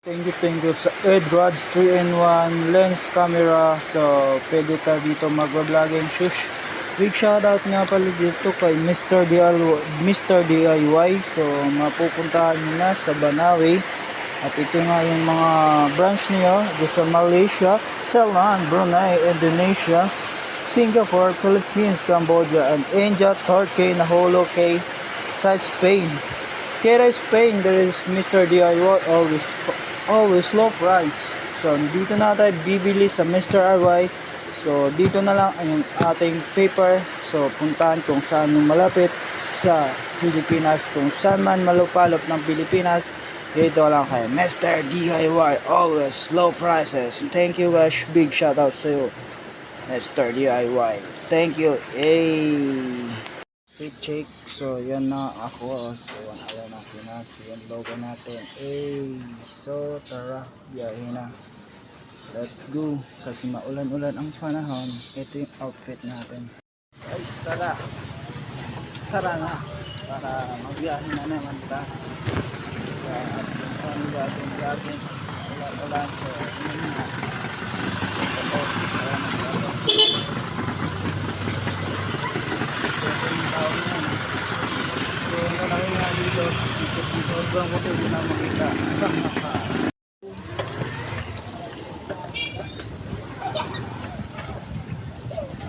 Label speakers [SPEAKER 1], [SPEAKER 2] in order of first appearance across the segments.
[SPEAKER 1] Thank you sa Edrods 3-in-1 lens camera. So, pwede ka dito mag-vlogging. Shush. Big shoutout nga pala dito kay Mr. DIY. So, mapupuntahan nyo na sa Banawe. At ito nga yung mga branch niya sa Malaysia, Ceylon, Brunei, Indonesia, Singapore, Philippines, Cambodia, and India, Turkey, Naholo, K, sa Spain. Kaya Spain, there is Mr. DIY, always low price. So, dito na tayo bibili sa Mr. RY. So, dito na lang ang ating paper. So, puntahan kung saan malapit sa Pilipinas. Kung saan man malupalop ng Pilipinas, dito lang kay Mr. DIY, always low prices. Thank you guys, big shout out sa iyo, Mr. DIY. Thank you. Fit check. So, yan na ako. So, ayan ang Pinas. Yan logo natin. So, tara. Biyahe na. Let's go. Kasi maulan-ulan ang panahon. Ito yung outfit natin. Guys, tara. Tara na. Para magbiyahe na naman ta. Sa ating panibating. Ulan-ulan. So, yun na.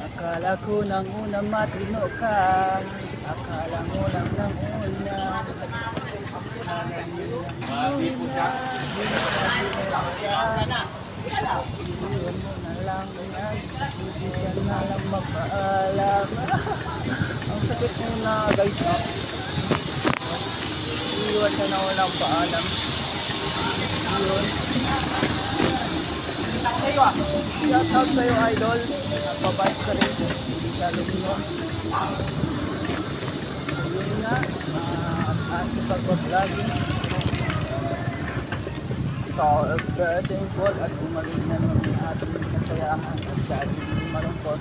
[SPEAKER 1] Akala ko nang una matino ka, akala mo lang nang una, akala mo lang una, iwan mo na lang yan, hindi ka na lang magpaalam. Ang sakit mo na guys, no? Iwan ka na walang paalam. Yun. Shout out sa'yo, idol. Nagpabike ka rin. Hindi ka lumino. So yun nga. Ating pagpag-vlogging. So, very thankful at umaling na naman yung ating nasayahan. At dahil hindi malungkot,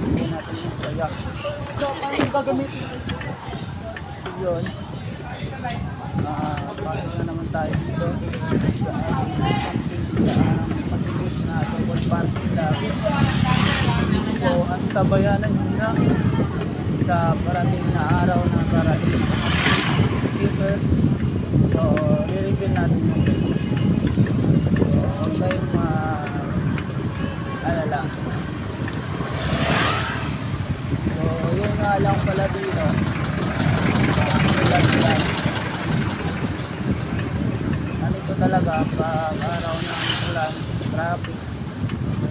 [SPEAKER 1] hindi natin yung saya. So, paano gagamitin? So yun. Pasok na naman tayo dito sa ating pasigit na double parking lagi. So, ang tabayanan yun na sa parating na araw na parating sticker. So, re-reveal natin yung face. So, huwag kayong alala. So, yun nga lang pala dito. Ito talaga pag araw ng ulan, traffic,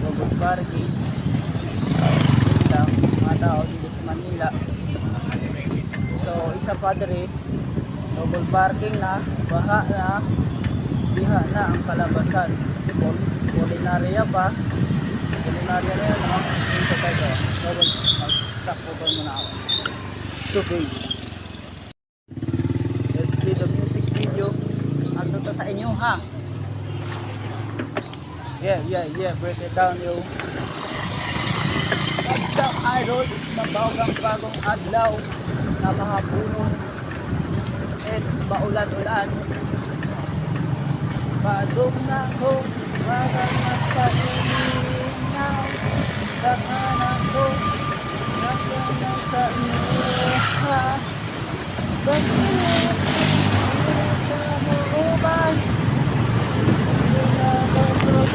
[SPEAKER 1] robot parking, yun lang, mga tao dito sa Manila. So, isa pa diri, double parking na, baha na, biha na ang kalabasan. Kulinarya pa, kulinarya na yun, no? Ito tayo, double, mag-stop over muna ako. Okay. Let's play the music video. Ano to sa inyo, ha? Yeah, break it down, yo. What's up, idol? It's bagong adlaw na mahapuno. It's maulan-ulan. Padong na ko, parang nasa iningaw. Dakanan ko, parang nasa iningaw. Bansin, kamuuban, pinagagos,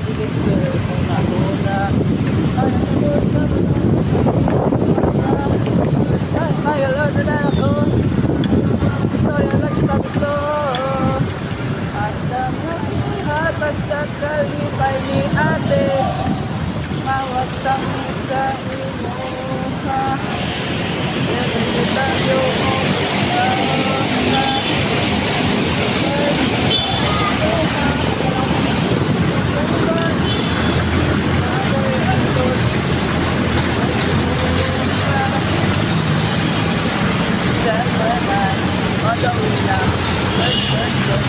[SPEAKER 1] sige, kung nauna, ano gagawin na. Burn, burn, burn.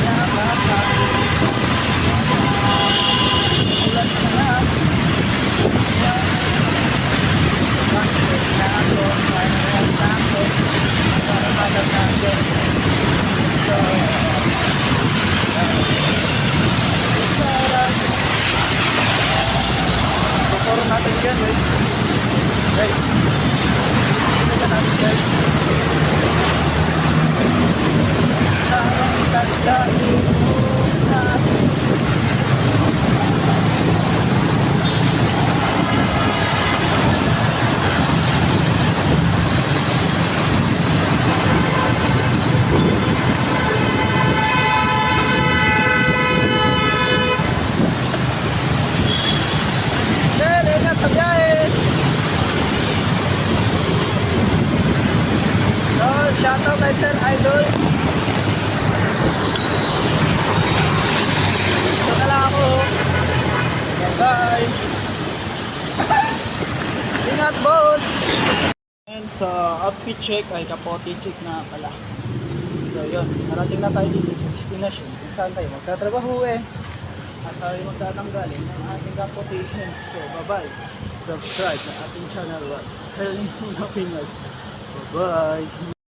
[SPEAKER 1] Kaya makakapit. Ulan ka na. Bakit na ako, kaya na ako. Para malagagin. Gusto. Tuturo natin yan, guys. Guys. Isipin na natin, guys. Nakakalitan sa ibon natin. Sir, ingat sa biyahe! So, shoutout kay Sir Idol. Ito na lang ako. Bye! Ingat, boss! And sa outfit check ay kapote check na pala. So yun, narating na tayo dito sa destination kung saan tayo magtatrabaho at tayo magtatanggalin ng ating kapotihin. So bye-bye, subscribe sa ating channel, Helen Pinas. Bye-bye!